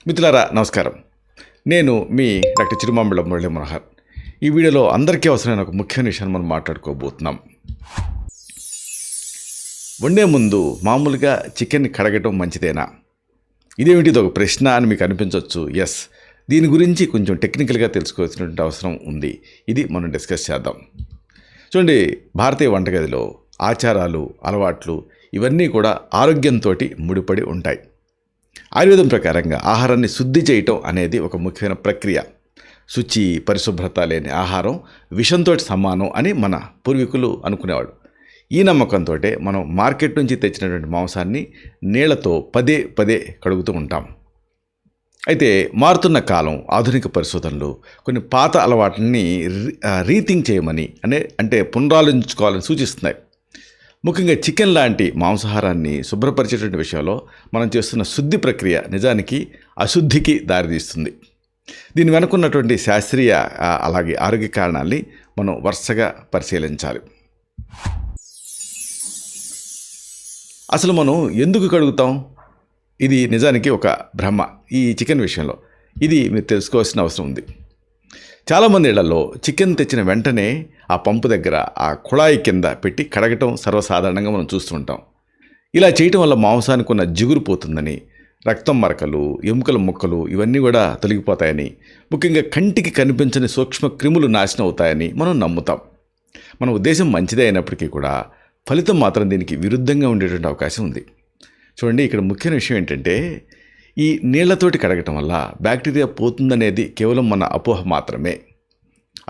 మిత్రులారా నమస్కారం. నేను మీ డాక్టర్ చిరుమామిళ్ళ మురళీ మనోహర్. ఈ వీడియోలో అందరికీ అవసరమైన ఒక ముఖ్యమైన విషయాన్ని మనం మాట్లాడుకోబోతున్నాం. వండే ముందు మామూలుగా చికెన్ కడగటం మంచిదేనా? ఇదేమిటి, ఇది ఒక ప్రశ్న అని మీకు అనిపించవచ్చు. ఎస్, దీని గురించి కొంచెం టెక్నికల్గా తెలుసుకోవాల్సినటువంటి అవసరం ఉంది. ఇది మనం డిస్కస్ చేద్దాం. చూడండి, భారతీయ వంటగదిలో ఆచారాలు, అలవాట్లు ఇవన్నీ కూడా ఆరోగ్యంతో ముడిపడి ఉంటాయి. ఆయుర్వేదం ప్రకారంగా ఆహారాన్ని శుద్ధి చేయటం అనేది ఒక ముఖ్యమైన ప్రక్రియ. శుచి, పరిశుభ్రత లేని ఆహారం విషంతో సమానం అని మన పూర్వీకులు అనుకునేవాడు. ఈ నమ్మకంతో మనం మార్కెట్ నుంచి తెచ్చినటువంటి మాంసాన్ని నీళ్లతో పదే పదే కడుగుతూ ఉంటాం. అయితే మారుతున్న కాలం, ఆధునిక పరిశోధనలు కొన్ని పాత అలవాట్లని రీథింక్ చేయమని అంటే పునరాలోచించుకోవాలని సూచిస్తున్నాయి. ముఖ్యంగా చికెన్ లాంటి మాంసాహారాన్ని శుభ్రపరిచేటువంటి విషయంలో మనం చేస్తున్న శుద్ధి ప్రక్రియ నిజానికి అశుద్ధికి దారితీస్తుంది. దీని వెనుకున్నటువంటి శాస్త్రీయ అలాగే ఆరోగ్య కారణాల్ని మనం వరుసగా పరిశీలించాలి. అసలు మనం ఎందుకు కడుగుతాం? ఇది నిజానికి ఒక భ్రమ. ఈ చికెన్ విషయంలో ఇది మీరు తెలుసుకోవాల్సిన అవసరం ఉంది. చాలామంది ఇళ్లలో చికెన్ తెచ్చిన వెంటనే ఆ పంపు దగ్గర ఆ కుళాయి కింద పెట్టి కడగటం సర్వసాధారణంగా మనం చూస్తుంటాం. ఇలా చేయటం వల్ల మాంసానికి ఉన్న జిగురు పోతుందని, రక్తం మరకలు, ఎముకల ముక్కలు ఇవన్నీ కూడా తొలగిపోతాయని, ముఖ్యంగా కంటికి కనిపించని సూక్ష్మ క్రిములు నాశనం అవుతాయని మనం నమ్ముతాం. మన ఉద్దేశం మంచిదే అయినప్పటికీ కూడా ఫలితం మాత్రం దీనికి విరుద్ధంగా ఉండేటువంటి అవకాశం ఉంది. చూడండి, ఇక్కడ ముఖ్యమైన విషయం ఏంటంటే, ఈ నీళ్లతోటి కడగటం వల్ల బ్యాక్టీరియా పోతుందనేది కేవలం మన అపోహ మాత్రమే.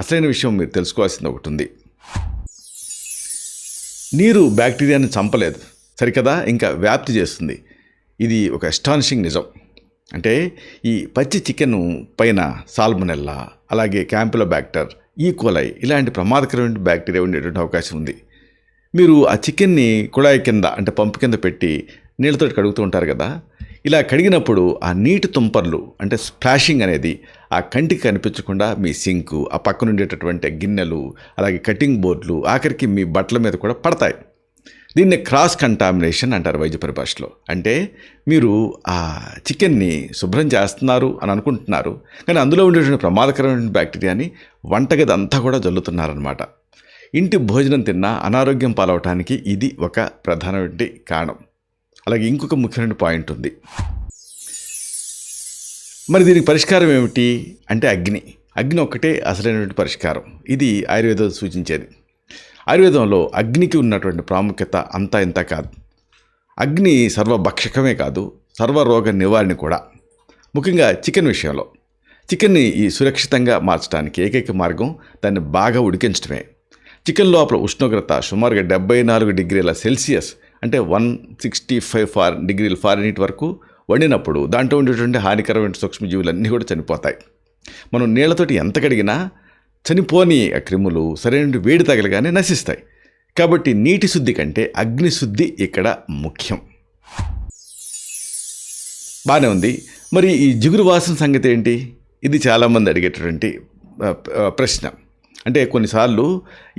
అసలైన విషయం మీరు తెలుసుకోవాల్సింది ఒకటి ఉంది. నీరు బ్యాక్టీరియాని చంపలేదు సరికదా, ఇంకా వ్యాప్తి చేస్తుంది. ఇది ఒక అస్టానిషింగ్ నిజం. అంటే ఈ పచ్చి చికెన్ పైన సాల్మొనెల్లా, అలాగే క్యాంపిలోబాక్టర్, ఈకోలై ఇలాంటి ప్రమాదకరమైన బ్యాక్టీరియా ఉండేటువంటి అవకాశం ఉంది. మీరు ఆ చికెన్ని కుళాయి కింద అంటే పంపు కింద పెట్టి నీళ్ళతో కడుగుతూ ఉంటారు కదా. ఇలా కడిగినప్పుడు ఆ నీటి తుంపర్లు అంటే స్ప్లాషింగ్ అనేది ఆ కంటికి కనిపించకుండా మీ సింకు, ఆ పక్కన ఉండేటటువంటి గిన్నెలు, అలాగే కటింగ్ బోర్డులు, ఆఖరికి మీ బట్టల మీద కూడా పడతాయి. దీన్ని క్రాస్ కంటామినేషన్ అంటారు వైద్య పరిభాషలో. అంటే మీరు ఆ చికెన్ని శుభ్రం చేస్తున్నారు అని అనుకుంటున్నారు, కానీ అందులో ఉండేటువంటి ప్రమాదకరమైన బ్యాక్టీరియాని వంటగది అంతా కూడా జల్లుతున్నారనమాట. ఇంటి భోజనం తిన్నా అనారోగ్యం పాలవటానికి ఇది ఒక ప్రధానమైన కారణం. అలాగే ఇంకొక ముఖ్యమైన పాయింట్ ఉంది. మరి దీనికి పరిష్కారం ఏమిటి అంటే అగ్ని ఒక్కటే అసలైనటువంటి పరిష్కారం. ఇది ఆయుర్వేదం సూచించేది. ఆయుర్వేదంలో అగ్నికి ఉన్నటువంటి ప్రాముఖ్యత అంతా ఇంత కాదు. అగ్ని సర్వభక్షకమే కాదు, సర్వరోగ నివారణ కూడా. ముఖ్యంగా చికెన్ విషయంలో చికెన్ని సురక్షితంగా మార్చడానికి ఏకైక మార్గం దాన్ని బాగా ఉడికించడమే. చికెన్ లోపల ఉష్ణోగ్రత సుమారుగా 74 డిగ్రీల సెల్సియస్ అంటే 165 డిగ్రీల ఫారెన్హీట్ వరకు వండినప్పుడు దాంట్లో ఉండేటువంటి హానికరమైన సూక్ష్మజీవులన్నీ కూడా చనిపోతాయి. మనం నీళ్లతోటి ఎంత కడిగినా చనిపోని ఆ క్రిములు సరైన వేడి తగలగానే నశిస్తాయి. కాబట్టి నీటి శుద్ధి కంటే అగ్ని శుద్ధి ఇక్కడ ముఖ్యం. బాగానే ఉంది. మరి ఈ జిగురు వాసన సంగతి ఏంటి? ఇది చాలామంది అడిగేటటువంటి ప్రశ్న. అంటే కొన్నిసార్లు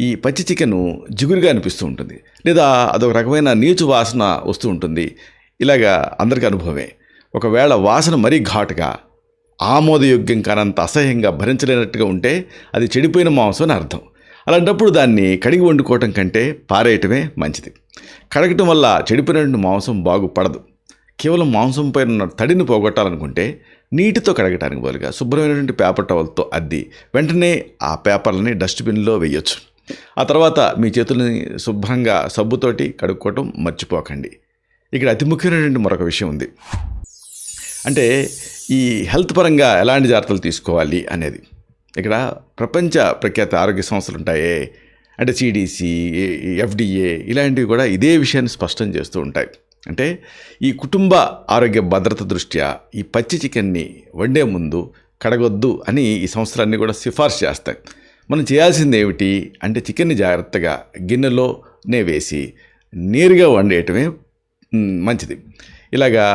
ఈ పచ్చి చికెను జిగురుగా అనిపిస్తూ ఉంటుంది, లేదా అదొక రకమైన నీచు వాసన వస్తూ ఉంటుంది. ఇలాగా అందరికీ అనుభవమే. ఒకవేళ వాసన మరీ ఘాటుగా, ఆమోదయోగ్యం కానంత అసహ్యంగా, భరించలేనట్టుగా ఉంటే అది చెడిపోయిన మాంసం అని అర్థం. అలాంటప్పుడు దాన్ని కడిగి వండుకోవటం కంటే పారేయటమే మంచిది. కడగటం వల్ల చెడిపోయినటువంటి మాంసం బాగుపడదు. కేవలం మాంసం పైన ఉన్న తడిని పోగొట్టాలనుకుంటే నీటితో కడగటానికి బదులుగా శుభ్రమైనటువంటి పేపర్ టవల్తో అద్ది వెంటనే ఆ పేపర్లని డస్ట్బిన్లో వేయొచ్చు. ఆ తర్వాత మీ చేతులని శుభ్రంగా సబ్బుతోటి కడుక్కోవటం మర్చిపోకండి. ఇక్కడ అతి ముఖ్యమైనటువంటి మరొక విషయం ఉంది. అంటే ఈ హెల్త్ పరంగా ఎలాంటి జాగ్రత్తలు తీసుకోవాలి అనేది. ఇక్కడ ప్రపంచ ప్రఖ్యాత ఆరోగ్య సంస్థలు ఉంటాయే, అంటే సిడిసి, FDA ఇలాంటివి కూడా ఇదే విషయాన్ని స్పష్టం చేస్తూ ఉంటాయి. అంటే ఈ కుటుంబ ఆరోగ్య భద్రత దృష్ట్యా ఈ పచ్చి చికెన్ని వండే ముందు కడగొద్దు అని ఈ సంస్థలన్నీ కూడా సిఫార్సు చేస్తాయి. మనం చేయాల్సింది ఏమిటి అంటే చికెన్ని జాగ్రత్తగా గిన్నెలోనే వేసి నేరుగా వండేయటమే మంచిది. ఇలాగా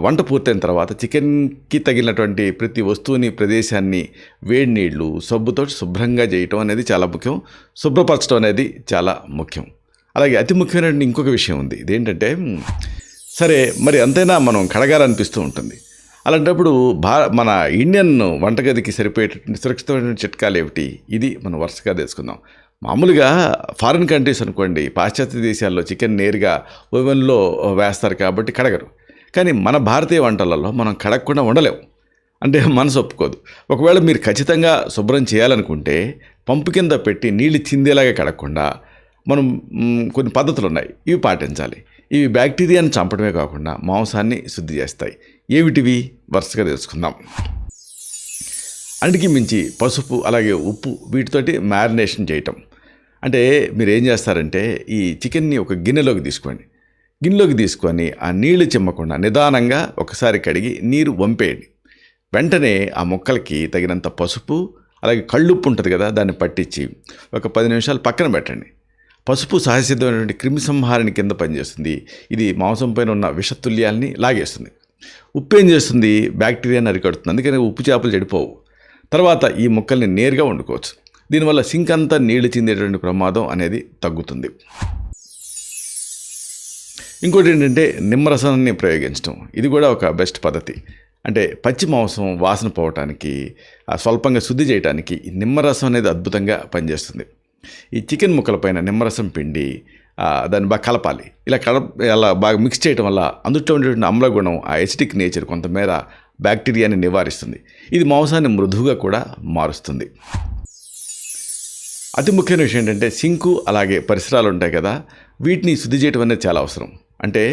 వంట పూర్తయిన తర్వాత చికెన్కి తగిలినటువంటి ప్రతి వస్తువుని, ప్రదేశాన్ని వేడి నీళ్లు, సబ్బుతో శుభ్రంగా చేయటం అనేది చాలా ముఖ్యం. శుభ్రపరచడం అనేది చాలా ముఖ్యం. అలాగే అతి ముఖ్యమైన ఇంకొక విషయం ఉంది. ఇదేంటంటే, సరే మరి అంతైనా మనం కడగాలనిపిస్తూ ఉంటుంది. అలాంటప్పుడు మన ఇండియన్ వంటగదికి సరిపోయేటటువంటి సురక్షితమైనటువంటి చిట్కాలు ఏమిటి? ఇది మనం వరుసగా తెలుసుకుందాం. మామూలుగా ఫారిన్ కంట్రీస్ అనుకోండి, పాశ్చాత్య దేశాల్లో చికెన్ నేరుగా ఓవెన్‌లో వేస్తారు కాబట్టి కడగరు. కానీ మన భారతీయ వంటలలో మనం కడగకుండా ఉండలేము. అంటే మనసు ఒప్పుకోదు. ఒకవేళ మీరు ఖచ్చితంగా శుభ్రం చేయాలనుకుంటే పంపు కింద పెట్టి నీళ్లు చిందేలాగా కడగకుండా మనం కొన్ని పద్ధతులున్నాయి. ఇవి పాటించాలి. ఇవి బ్యాక్టీరియాని చంపడమే కాకుండా మాంసాన్ని శుద్ధి చేస్తాయి. ఏమిటివి? వరుసగా తెలుసుకుందాం. అన్నిటికీ మించి పసుపు, అలాగే ఉప్పు వీటితోటి మ్యారినేషన్ చేయటం. అంటే మీరు ఏం చేస్తారంటే ఈ చికెన్ని ఒక గిన్నెలోకి తీసుకోండి. గిన్నెలోకి తీసుకొని ఆ నీళ్లు చిమ్మకుండా నిదానంగా ఒకసారి కడిగి నీరు వంపేయండి. వెంటనే ఆ ముక్కలకి తగినంత పసుపు, అలాగే కళ్ళుప్పు ఉంటుంది కదా, దాన్ని పట్టించి ఒక 10 నిమిషాలు పక్కన పెట్టండి. పసుపు సహజసిద్ధమైనటువంటి క్రిమి సంహారిణి కింద పనిచేస్తుంది. ఇది మాంసం పైన ఉన్న విషతుల్యాల్ని లాగేస్తుంది. ఉప్పు ఏం చేస్తుంది? బ్యాక్టీరియాని అరికడుతుంది. అందుకని ఉప్పు చేపలు చెడిపోవు. తర్వాత ఈ ముక్కల్ని నేరుగా వండుకోవచ్చు. దీనివల్ల సింక్ అంతా నీళ్లు చిందేటువంటి ప్రమాదం అనేది తగ్గుతుంది. ఇంకోటి ఏంటంటే నిమ్మరసాన్ని ప్రయోగించడం. ఇది కూడా ఒక బెస్ట్ పద్ధతి. అంటే పచ్చి మాంసం వాసన పోవటానికి, స్వల్పంగా శుద్ధి చేయడానికి ఈ నిమ్మరసం అనేది అద్భుతంగా పనిచేస్తుంది. ఈ చికెన్ ముక్కలపైన నిమ్మరసం పిండి దాన్ని బాగా కలపాలి. ఇలా బాగా మిక్స్ చేయడం వల్ల అందులో ఉండేటువంటి అమ్ల గుణం, ఆ ఎసిడిక్ నేచర్ కొంతమేర బ్యాక్టీరియాని నివారిస్తుంది. ఇది మాంసాన్ని మృదువుగా కూడా మారుస్తుంది. అతి ముఖ్యమైన విషయం ఏంటంటే సింకు, అలాగే పరిసరాలు ఉంటాయి కదా, వీటిని శుద్ధి చేయడం అనేది చాలా అవసరం. అంటే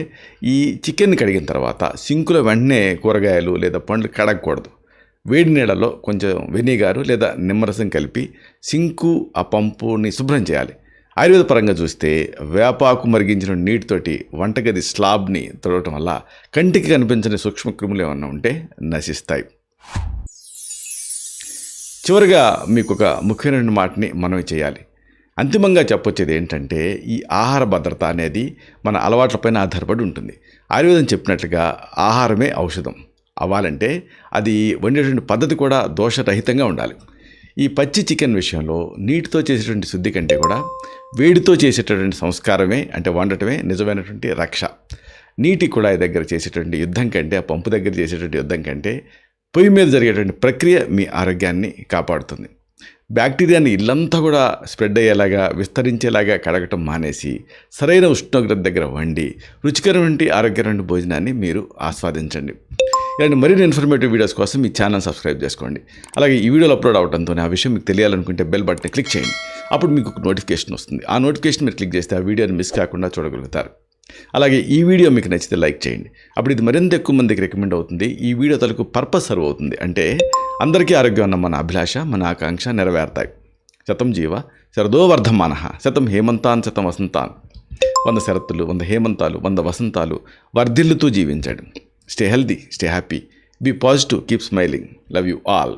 ఈ చికెన్ని కడిగిన తర్వాత సింకులో వెంటనే కూరగాయలు లేదా పండ్లు కడగకూడదు. వేడి నీళ్ళలో కొంచెం వెనిగర్ లేదా నిమ్మరసం కలిపి సింకు, ఆ పంపుని శుభ్రం చేయాలి. ఆయుర్వేద పరంగా చూస్తే వేపాకు మరిగించిన నీటితోటి వంటగది స్లాబ్ని తొడవటం వల్ల కంటికి కనిపించని సూక్ష్మక్రిములు ఏమన్నా ఉంటే నశిస్తాయి. చివరిగా మీకు ఒక ముఖ్యమైన మాటని మనం చేయాలి. అంతిమంగా చెప్పొచ్చేది ఏంటంటే ఈ ఆహార భద్రత అనేది మన అలవాట్లపైన ఆధారపడి ఉంటుంది. ఆయుర్వేదం చెప్పినట్లుగా ఆహారమే ఔషధం అవ్వాలంటే అది వండేటువంటి పద్ధతి కూడా దోషరహితంగా ఉండాలి. ఈ పచ్చి చికెన్ విషయంలో నీటితో చేసేటువంటి శుద్ధి కంటే కూడా వేడితో చేసేటటువంటి సంస్కారమే, అంటే వండటమే నిజమైనటువంటి రక్ష. నీటి కుళాయి దగ్గర చేసేటువంటి యుద్ధం కంటే, ఆ పంపు దగ్గర చేసేటువంటి యుద్ధం కంటే పొయ్యి మీద జరిగేటువంటి ప్రక్రియ మీ ఆరోగ్యాన్ని కాపాడుతుంది. బ్యాక్టీరియాని ఇల్లంతా కూడా స్ప్రెడ్ అయ్యేలాగా, విస్తరించేలాగా కడగటం మానేసి సరైన ఉష్ణోగ్రత దగ్గర వండి రుచికరమైన ఆరోగ్యమైన భోజనాన్ని మీరు ఆస్వాదించండి. ఇలాంటి మరిన్ని ఇన్ఫర్మేటివ్ వీడియోస్ కోసం మీ ఛానల్ సబ్స్క్రైబ్ చేసుకోండి. అలాగే ఈ వీడియోలు అప్లోడ్ అవడంతో ఆ విషయం మీకు తెలియాలనుకుంటే బెల్ బటన్ క్లిక్ చేయండి. అప్పుడు మీకు ఒక నోటిఫికేషన్ వస్తుంది. ఆ నోటిఫికేషన్ మీరు క్లిక్ చేస్తే ఆ వీడియోని మిస్ కాకుండా చూడగలుగుతారు. అలాగే ఈ వీడియో మీకు నచ్చితే లైక్ చేయండి. అప్పుడు ఇది మరింత ఎక్కువ మందికి రికమెండ్ అవుతుంది. ఈ వీడియో తలకు పర్పస్ సర్వ్ అవుతుంది. అంటే అందరికీ ఆరోగ్యం అన్న మన అభిలాష, మన ఆకాంక్ష నెరవేరుతాయి. శతం జీవ శరదో వర్ధమానః, శతం హేమంతాన్ శతం వసంతాన్. 100 శరత్తులు, 100 హేమంతాలు, 100 వసంతాలు వర్ధిల్లుతూ జీవించండి. Stay healthy, stay happy, be positive, keep smiling. Love you all.